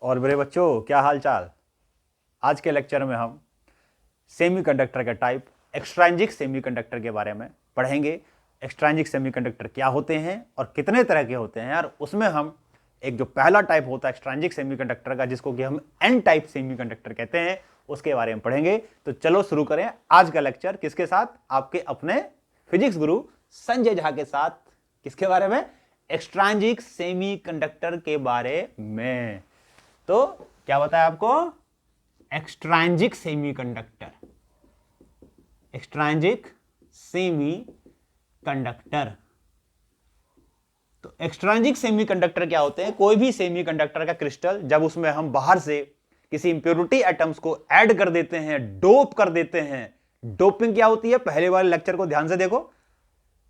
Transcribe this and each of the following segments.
और मेरे बच्चों, क्या हाल चाल। आज के लेक्चर में हम सेमीकंडक्टर का टाइप एक्सट्रांजिक सेमीकंडक्टर के बारे में पढ़ेंगे। एक्सट्रांजिक सेमीकंडक्टर क्या होते हैं और कितने तरह के होते हैं, और उसमें हम एक जो पहला टाइप होता है एक्सट्रांजिक सेमीकंडक्टर का, जिसको कि हम एन टाइप सेमीकंडक्टर कहते हैं, उसके बारे में पढ़ेंगे। तो चलो शुरू करें आज का लेक्चर। किसके साथ? आपके अपने फिजिक्स गुरु संजय झा के साथ। किसके बारे में? एक्सट्रांजिक सेमीकंडक्टर के बारे में। तो क्या बताया आपको? एक्सट्रांजिक सेमीकंडक्टर, एक्सट्रांजिक सेमीकंडक्टर। तो एक्सट्रांजिक सेमीकंडक्टर क्या होते हैं? कोई भी सेमीकंडक्टर का क्रिस्टल जब उसमें हम बाहर से किसी इंप्योरिटी एटम्स को ऐड कर देते हैं, डोप कर देते हैं। डोपिंग क्या होती है? पहले वाले लेक्चर को ध्यान से देखो।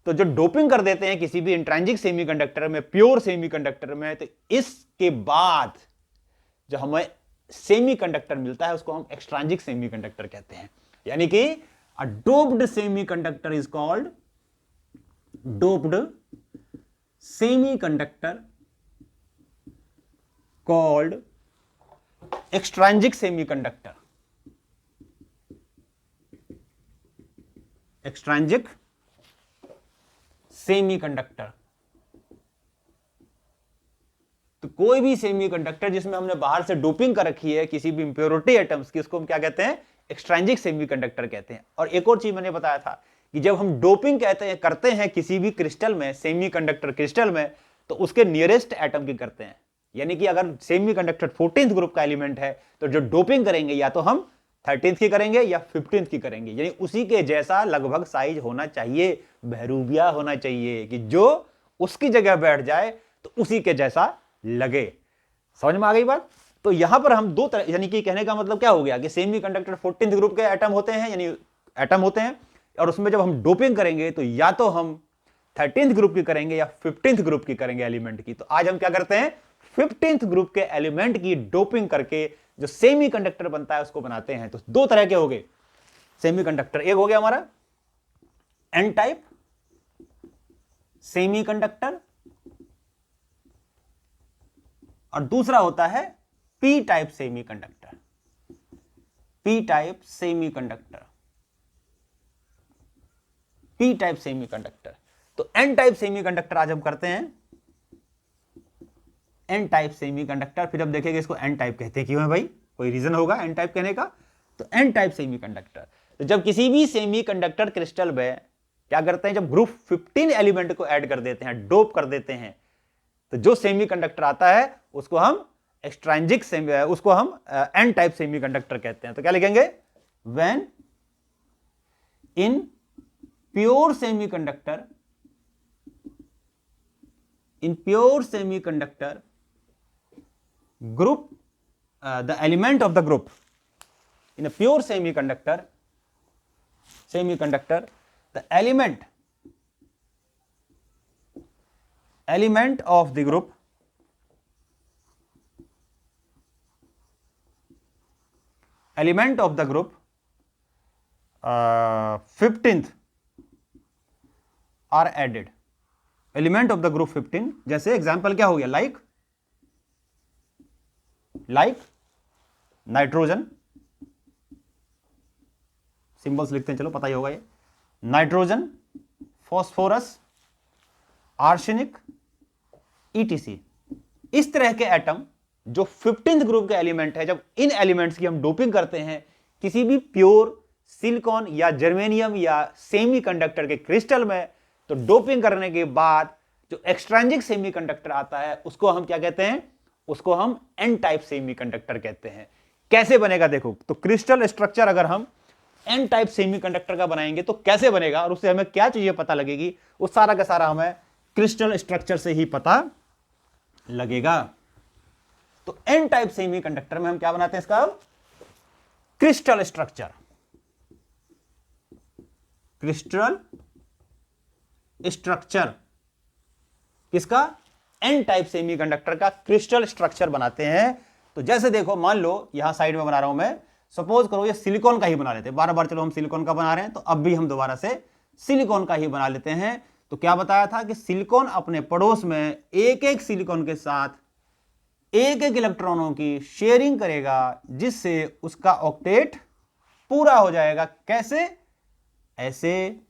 तो जो डोपिंग कर देते हैं किसी भी इंट्रांजिक सेमीकंडक्टर में, प्योर सेमीकंडक्टर में, तो इसके बाद जो हमें सेमीकंडक्टर मिलता है उसको हम एक्सट्रांजिक सेमीकंडक्टर कहते हैं। यानी कि a doped semiconductor is called doped semiconductor called extrinsic semiconductor. Extrinsic semiconductor. तो कोई भी सेमीकंडक्टर जिसमें हमने बाहर से डोपिंग कर रखी है किसी भी इंप्योरिटी एटम्स की, उसको हम क्या कहते हैं? एक्सट्रांजिक सेमीकंडक्टर कहते हैं। और एक और चीज मैंने बताया था कि जब हम डोपिंग करते हैं किसी भी क्रिस्टल में, सेमीकंडक्टर क्रिस्टल में, तो उसके नियरेस्ट एटम की करते हैं। यानी कि अगर सेमीकंडक्टर 14th ग्रुप का एलिमेंट है तो जो डोपिंग करेंगे या तो हम 13th की करेंगे या 15th की करेंगे। यानी उसी के जैसा लगभग साइज होना चाहिए, बहरूबिया होना चाहिए, कि जो उसकी जगह बैठ जाए तो उसी के जैसा लगे। समझ में आ गई बात? तो यहां पर हम दो तरह, यानी कि कहने का मतलब क्या हो गया कि सेमीकंडक्टर 14th ग्रुप के एटम होते हैं, यानी एटम होते हैं, और उसमें जब हम डोपिंग करेंगे तो या तो हम 13th ग्रुप की करेंगे या 15th ग्रुप की करेंगे एलिमेंट की। तो आज हम क्या करते हैं? 15th ग्रुप के एलिमेंट की डोपिंग करके जो सेमीकंडक्टर बनता है उसको बनाते हैं। तो दो तरह के हो गए सेमीकंडक्टर। एक हो गया हमारा एन टाइप सेमीकंडक्टर, और दूसरा होता है P type semiconductor. P type semiconductor, P type semiconductor. तो एन टाइप सेमीकंडक्टर आज हम करते हैं, एन टाइप सेमीकंडक्टर। फिर अब देखेंगे इसको एन टाइप कहते हैं क्यों है भाई, कोई रीजन होगा एन टाइप कहने का। तो एन टाइप सेमीकंडक्टर, तो जब किसी भी सेमीकंडक्टर क्रिस्टल में क्या करते हैं, जब ग्रुप 15 एलिमेंट को ऐड कर देते हैं, डोप कर देते हैं, तो जो सेमीकंडक्टर आता है उसको हम एक्सट्रांजिक उसको हम एन टाइप सेमीकंडक्टर कहते हैं। तो क्या लिखेंगे? When in pure semiconductor, in pure semiconductor group, the element of the group in a pure semiconductor, the element of the group element of the group 15th are added। Element of the group 15, जैसे example क्या हो गया, like nitrogen, symbols लिखते हैं, चलो पता ही होगा ये, नाइट्रोजन, फॉस्फोरस, आर्सेनिक, ईटीसी। इस तरह के एटम जो 15th ग्रुप के एलिमेंट है, जब इन एलिमेंट्स की हम डोपिंग करते हैं किसी भी प्योर सिलिकॉन या जर्मेनियम या सेमीकंडक्टर के क्रिस्टल में, तो डोपिंग करने के बाद जो एक्सट्रांजिक सेमीकंडक्टर आता है उसको हम क्या कहते हैं? उसको हम एन टाइप सेमीकंडक्टर कहते हैं। कैसे बनेगा देखो, तो क्रिस्टल स्ट्रक्चर अगर हम एन टाइप सेमीकंडक्टर का बनाएंगे तो कैसे बनेगा और उससे हमें क्या चीजें पता लगेगी, वो सारा का सारा हमें क्रिस्टल स्ट्रक्चर से ही पता लगेगा। तो एन टाइप सेमीकंडक्टर में हम क्या बनाते हैं? इसका क्रिस्टल स्ट्रक्चर, क्रिस्टल स्ट्रक्चर किसका? एन टाइप सेमीकंडक्टर का क्रिस्टल स्ट्रक्चर बनाते हैं। तो जैसे देखो, मान लो यहां साइड में बना रहा हूं मैं, सपोज करो ये सिलिकॉन का ही बना लेते हैं, बार बार चलो हम सिलिकॉन का बना रहे हैं, तो अब भी हम दोबारा से सिलिकॉन का ही बना लेते हैं। तो क्या बताया था कि सिलिकॉन अपने पड़ोस में एक एक सिलिकॉन के साथ एक एक इलेक्ट्रॉनों की शेयरिंग करेगा, जिससे उसका ऑक्टेट पूरा हो जाएगा। कैसे? ऐसे।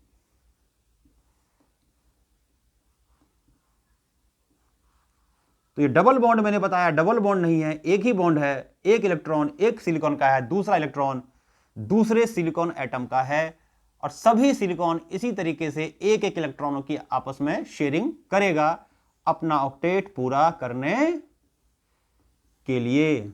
तो ये डबल बॉन्ड मैंने बताया, डबल बॉन्ड नहीं है, एक ही बॉन्ड है। एक इलेक्ट्रॉन एक सिलिकॉन का है, दूसरा इलेक्ट्रॉन दूसरे सिलिकॉन एटम का है, और सभी सिलिकॉन इसी तरीके से एक एक इलेक्ट्रॉनों की आपस में शेयरिंग करेगा अपना ऑक्टेट पूरा करने के लिए।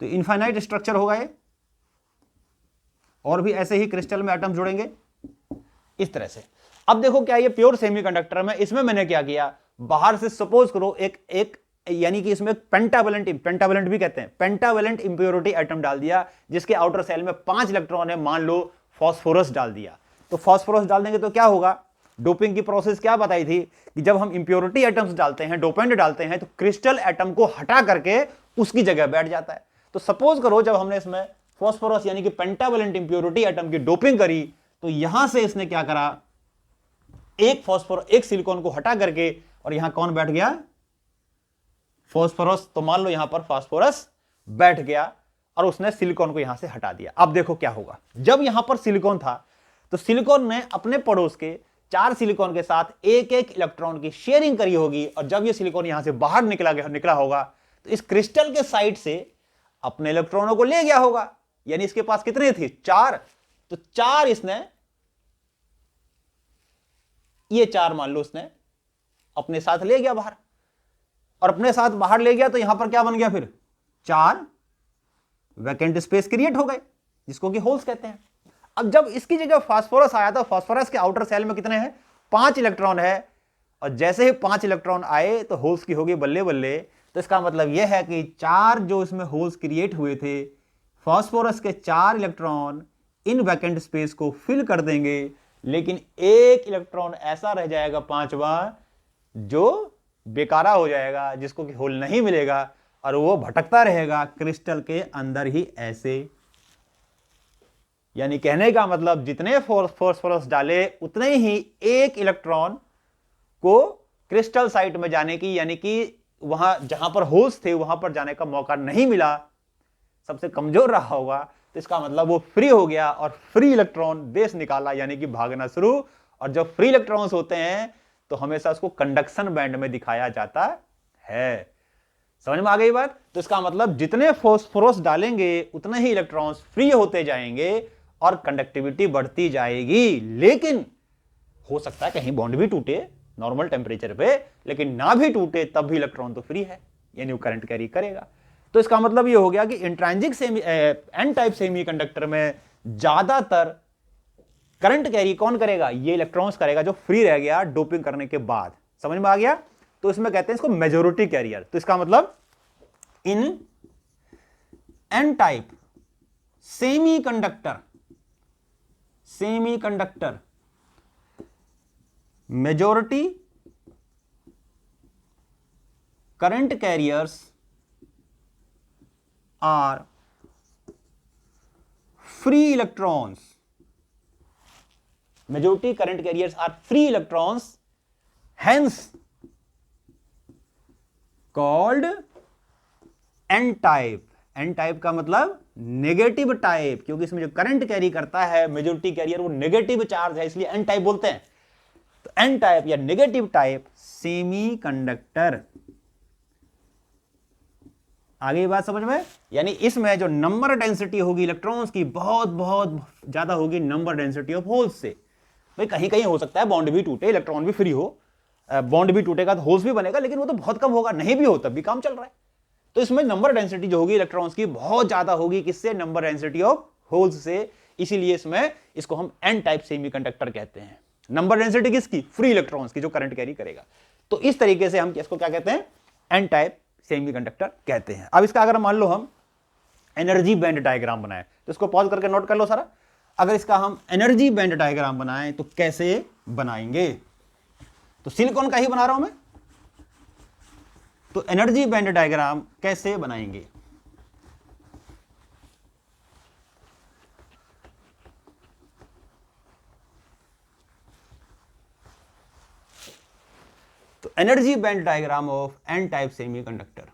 तो इनफाइनाइट स्ट्रक्चर होगा ये, और भी ऐसे ही क्रिस्टल में एटम जुड़ेंगे इस तरह से। अब देखो क्या ये प्योर सेमीकंडक्टर में, इसमें मैंने क्या किया, बाहर से सपोज करो एक यानी कि इसमें पेंटावेलेंट भी कहते हैं, पेंटावेलेंट इंप्योरिटी एटम डाल दिया, जिसके आउटर सेल में 5 इलेक्ट्रॉन है, मान लो फास्फोरस डाल दिया। तो फास्फोरस डाल देंगे तो क्या होगा, डोपिंग की प्रोसेस क्या बताई थी कि जब हम इंप्योरिटी एटम्स डालते हैं, डोपेंट डालते हैं, तो क्रिस्टल एटम को हटा करके उसकी जगह बैठ जाता है। तो सपोज करो जब हमने इसमें फास्फोरस यानी कि पेंटावेलेंट इंप्योरिटी एटम की डोपिंग करी, तो यहां से इसने क्या करा, एक सिलिकॉन को हटा करके, और यहां कौन बैठ गया, फास्फोरस। तो मान लो यहां पर फास्फोरस बैठ गया और उसने सिलिकॉन को यहां से हटा दिया। अब देखो क्या होगा, जब यहां पर सिलिकॉन था तो सिलिकॉन ने अपने पड़ोस के 4 सिलिकॉन के साथ एक एक इलेक्ट्रॉन की शेयरिंग करी होगी, और जब ये सिलिकॉन यहां से बाहर निकला होगा, तो इस क्रिस्टल के साइड से अपने इलेक्ट्रॉनों को ले गया होगा। यानी इसके पास कितने थे, 4। तो 4 इसने, ये 4 मान लो इसने अपने साथ ले गया बाहर, और अपने साथ बाहर ले गया, तो यहां पर क्या बन गया, फिर 4 वैकेंट स्पेस क्रिएट हो गए, जिसको कि होल्स कहते हैं। अब जब इसकी जगह फास्फोरस आया, तो फास्फोरस के आउटर सेल में कितने हैं, 5 इलेक्ट्रॉन है, और जैसे ही 5 इलेक्ट्रॉन आए तो होल्स की होगी बल्ले बल्ले। तो इसका मतलब यह है कि 4 जो इसमें होल्स क्रिएट हुए थे, फास्फोरस के 4 इलेक्ट्रॉन इन वैकेंट स्पेस को फिल कर देंगे, लेकिन एक इलेक्ट्रॉन ऐसा रह जाएगा 5वां, जो बेकारा हो जाएगा, जिसको कि होल नहीं मिलेगा, और वो भटकता रहेगा क्रिस्टल के अंदर ही ऐसे। यानी कहने का मतलब जितने फास्फोरस डाले उतने ही एक इलेक्ट्रॉन को क्रिस्टल साइट में जाने की, यानी कि वहां जहां पर होल्स थे वहां पर जाने का मौका नहीं मिला, सबसे कमजोर रहा होगा। तो इसका मतलब वो फ्री हो गया और फ्री इलेक्ट्रॉन देश निकाला, यानी कि भागना शुरू। और जब फ्री इलेक्ट्रॉन्स होते हैं तो हमेशा उसको कंडक्शन बैंड में दिखाया जाता है। समझ में आ गई बात? तो इसका मतलब जितने फास्फोरस डालेंगे उतने ही इलेक्ट्रॉन्स फ्री होते जाएंगे और कंडक्टिविटी बढ़ती जाएगी। लेकिन हो सकता है कहीं बॉन्ड भी टूटे नॉर्मल टेम्परेचर पे, लेकिन ना भी टूटे तब भी इलेक्ट्रॉन तो फ्री है, यानी वो करंट कैरी करेगा। तो इसका मतलब ये हो गया कि इंट्रांजिक एन टाइप सेमीकंडक्टर में ज्यादातर करंट कैरी कौन करेगा, ये इलेक्ट्रॉन्स करेगा जो फ्री रह गया डोपिंग करने के बाद। समझ में आ गया? तो इसमें कहते हैं इसको मेजॉरिटी कैरियर। तो इसका मतलब in n type semiconductor majority current carriers are free electrons. Majority current carriers are free electrons, hence called n type। n type का मतलब नेगेटिव टाइप, क्योंकि इसमें जो करंट कैरी करता है मेजॉरिटी कैरियर वो नेगेटिव चार्ज है, इसलिए n टाइप बोलते हैं। तो n टाइप या नेगेटिव टाइप सेमीकंडक्टर। आगे बात समझ में? यानी इसमें जो नंबर डेंसिटी होगी इलेक्ट्रॉन्स की बहुत बहुत ज्यादा होगी नंबर डेंसिटी ऑफ होल्स से। भाई कहीं कहीं हो सकता है बॉन्ड भी टूटे, इलेक्ट्रॉन भी फ्री हो, बॉन्ड भी टूटेगा तो होल्स भी बनेगा, लेकिन वो तो बहुत कम होगा, नहीं भी हो तब भी काम चल रहा है। तो इसमें नंबर डेंसिटी जो होगी इलेक्ट्रॉन्स की बहुत ज्यादा होगी, किससे? नंबर डेंसिटी ऑफ होल्स से। इसीलिए इसमें इसको हम एन टाइप सेमीकंडक्टर कहते हैं। नंबर डेंसिटी किसकी? फ्री इलेक्ट्रॉन्स की, जो करंट कैरी करेगा। तो इस तरीके से हम इसको क्या कहते हैं? एन टाइप सेमीकंडक्टर कहते हैं। अब इसका अगर मान लो हम एनर्जी बैंड डायग्राम बनाए, तो इसको पॉज करके नोट कर लो सारा। अगर इसका हम एनर्जी बैंड डायग्राम बनाएं तो कैसे बनाएंगे? तो सिलिकॉन का ही बना रहा हूं मैं, तो एनर्जी बैंड डायग्राम कैसे बनाएंगे? तो energy band diagram of n type semiconductor,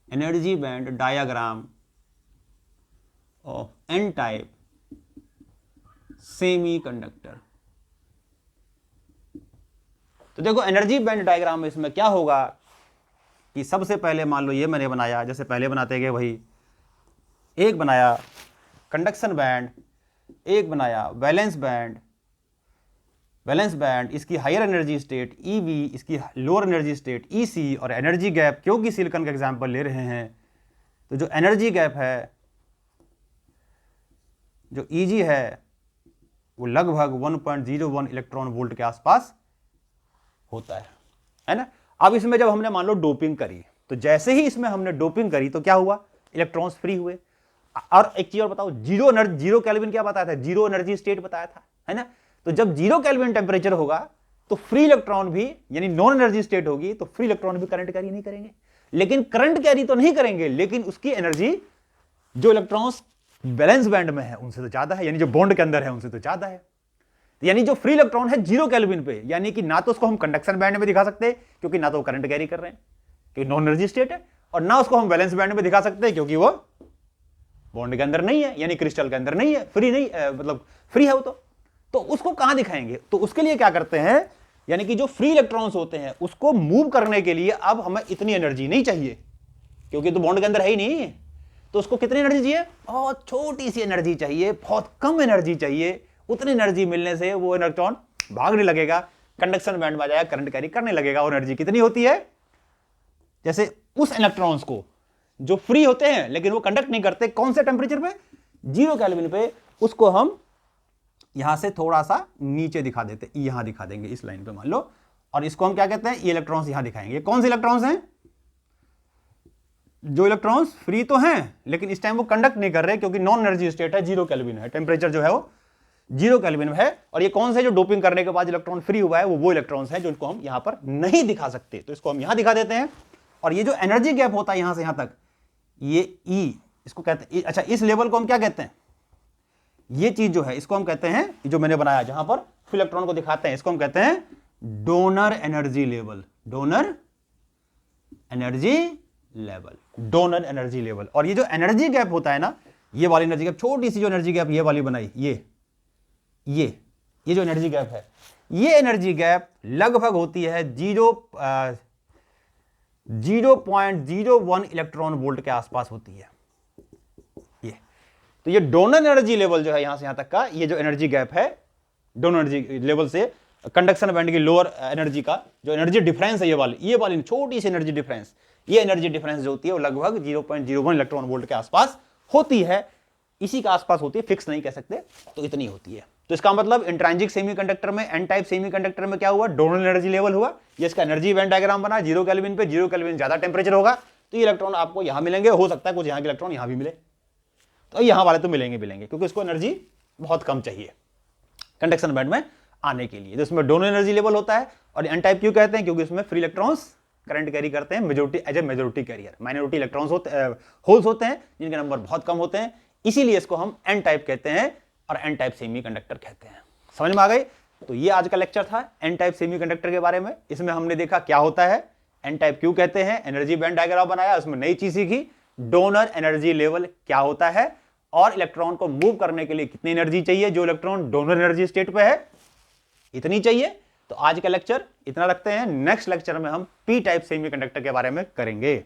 energy band diagram of n type semiconductor. तो देखो एनर्जी बैंड डायग्राम में इसमें क्या होगा कि सबसे पहले मान लो ये मैंने बनाया, जैसे पहले बनाते गए वही, एक बनाया कंडक्शन बैंड, एक बनाया वैलेंस बैंड, वैलेंस बैंड इसकी हायर एनर्जी स्टेट EV, इसकी लोअर एनर्जी स्टेट EC, और एनर्जी गैप क्योंकि सिलिकॉन का एग्जांपल ले रहे हैं तो जो एनर्जी गैप है, जो EG है, वो लगभग 1.01 इलेक्ट्रॉन वोल्ट के आसपास होता है ना। अब इसमें जब हमने मान लो डोपिंग करी, तो जैसे ही इसमें हमने डोपिंग करी तो क्या हुआ, इलेक्ट्रॉन्स फ्री हुए। और एक चीज और बताओ, जीरो केल्विन क्या बताया था, जीरो एनर्जी स्टेट बताया था, है ना। तो जब 0 केल्विन टेम्परेचर होगा तो फ्री इलेक्ट्रॉन भी, यानी नॉन एनर्जी स्टेट होगी, तो फ्री इलेक्ट्रॉन भी करंट कैरी नहीं करेंगे। लेकिन करंट कैरी तो नहीं करेंगे, लेकिन उसकी एनर्जी जो इलेक्ट्रॉन्स बैलेंस बैंड में है उनसे तो ज्यादा है, यानी जो बॉन्ड के अंदर है उनसे तो ज्यादा है। यानी जो फ्री इलेक्ट्रॉन है 0 केल्विन पे, यानी कि ना तो उसको हम कंडक्शन बैंड में दिखा सकते हैं क्योंकि ना तो वो करंट कैरी कर रहे हैं क्योंकि नॉन एनर्जी स्टेट है, और ना उसको हम बैलेंस बैंड में दिखा सकते हैं क्योंकि वो बॉन्ड के अंदर नहीं है, यानी क्रिस्टल के अंदर नहीं है, फ्री नहीं, मतलब फ्री है वो। तो उसको कहां दिखाएंगे? तो उसके लिए क्या करते हैं, यानी कि जो फ्री इलेक्ट्रॉन्स होते हैं उसको मूव करने के लिए अब हमें इतनी एनर्जी नहीं चाहिए क्योंकि तो बॉन्ड के अंदर है ही नहीं, तो उसको कितनी एनर्जी चाहिए, बहुत छोटी सी एनर्जी चाहिए, बहुत कम एनर्जी चाहिए। उतनी एनर्जी मिलने से वो इलेक्ट्रॉन भागने लगेगा, कंडक्शन बैंड में आ जाएगा, करंट कैरी करने लगेगा। और एनर्जी कितनी होती है, जैसे उस इलेक्ट्रॉन्स को जो फ्री होते हैं लेकिन वो कंडक्ट नहीं करते, कौन से टेम्परेचर पे, 0 केल्विन पे, उसको हम यहां से थोड़ा सा नीचे दिखा देते, यहां दिखा देंगे इस लाइन पे मान लो, और इसको हम क्या कहते हैं, ये इलेक्ट्रॉन्स यहां दिखाएंगे। कौन से इलेक्ट्रॉन्स हैं, जो इलेक्ट्रॉन्स फ्री तो हैं लेकिन इस टाइम वो कंडक्ट नहीं कर रहे क्योंकि नॉन एनर्जी स्टेट है, 0 केल्विन है, टेम्परेचर जो है वो 0 केल्विन में है। और ये कौन से जो डोपिंग करने के बाद इलेक्ट्रॉन फ्री हुआ है, वो इलेक्ट्रॉन्स हैं जो इनको हम यहां पर नहीं दिखा सकते, तो इसको हम यहां दिखा देते हैं। और ये जो एनर्जी गैप होता है यहां से यहां तक, ये E, इसको कहते हैं, अच्छा इस लेवल को हम क्या कहते हैं, ये चीज जो है इसको हम कहते हैं, जो मैंने बनाया जहां पर फ्री इलेक्ट्रॉन को दिखाते हैं, इसको हम कहते हैं donor energy level, donor energy level, donor energy level. और ये जो एनर्जी गैप होता है ना, ये वाली एनर्जी गैप, छोटी सी जो एनर्जी गैप ये वाली बनाई, ये जो एनर्जी गैप है, ये एनर्जी गैप लगभग होती है 0.01 इलेक्ट्रॉन वोल्ट के आसपास होती है। तो ये डोनर एनर्जी लेवल जो है यहां से यहां तक का, ये जो एनर्जी गैप है डोनर एनर्जी लेवल से कंडक्शन बैंड की लोअर एनर्जी का जो एनर्जी डिफरेंस है, ये वाली छोटी सी एनर्जी डिफरेंस, ये एनर्जी डिफरेंस जो होती है वो लगभग 0.01 इलेक्ट्रॉन वोल्ट के आसपास होती है, इसी के आसपास होती है, फिक्स नहीं कह सकते, तो इतनी होती है। तो इसका मतलब इंट्रांजिक सेमीकंडक्टर में, एन टाइप सेमीकंडक्टर में क्या हुआ, डोनर एनर्जी लेवल हुआ, ये इसका एनर्जी बैंड डायग्राम बना, 0 केल्विन पे, 0 केल्विन ज्यादा टेम्परेचर होगा तो ये इलेक्ट्रॉन आपको यहां मिलेंगे, हो सकता है कुछ यहां के इलेक्ट्रॉन यहां भी मिले, तो यहां वाले तो मिलेंगे क्योंकि इसको एनर्जी बहुत कम चाहिए कंडक्शन बैंड में आने के लिए, जिसमें डोनर एनर्जी लेवल होता है। और एन टाइप क्यों कहते हैं, क्योंकि इसमें फ्री इलेक्ट्रॉन्स करंट कैरी करते हैं, majority as a majority carrier, minority electrons holes होते हैं जिनके नंबर बहुत कम होते हैं, इसीलिए इसको हम एन टाइप कहते हैं और एन टाइप सेमीकंडक्टर कहते हैं। समझ में आ गई? तो ये आज का लेक्चर था एन टाइप सेमीकंडक्टर के बारे में। इसमें हमने देखा क्या होता है, एन टाइप क्यों कहते हैं, एनर्जी बैंड डायग्राम बनाया, उसमें नई चीज सीखी, डोनर एनर्जी लेवल क्या होता है, और इलेक्ट्रॉन को मूव करने के लिए कितनी एनर्जी चाहिए, जो इलेक्ट्रॉन डोनर एनर्जी स्टेट पे है इतनी चाहिए। तो आज का लेक्चर इतना रखते हैं, नेक्स्ट लेक्चर में हम पी टाइप सेमीकंडक्टर के बारे में करेंगे।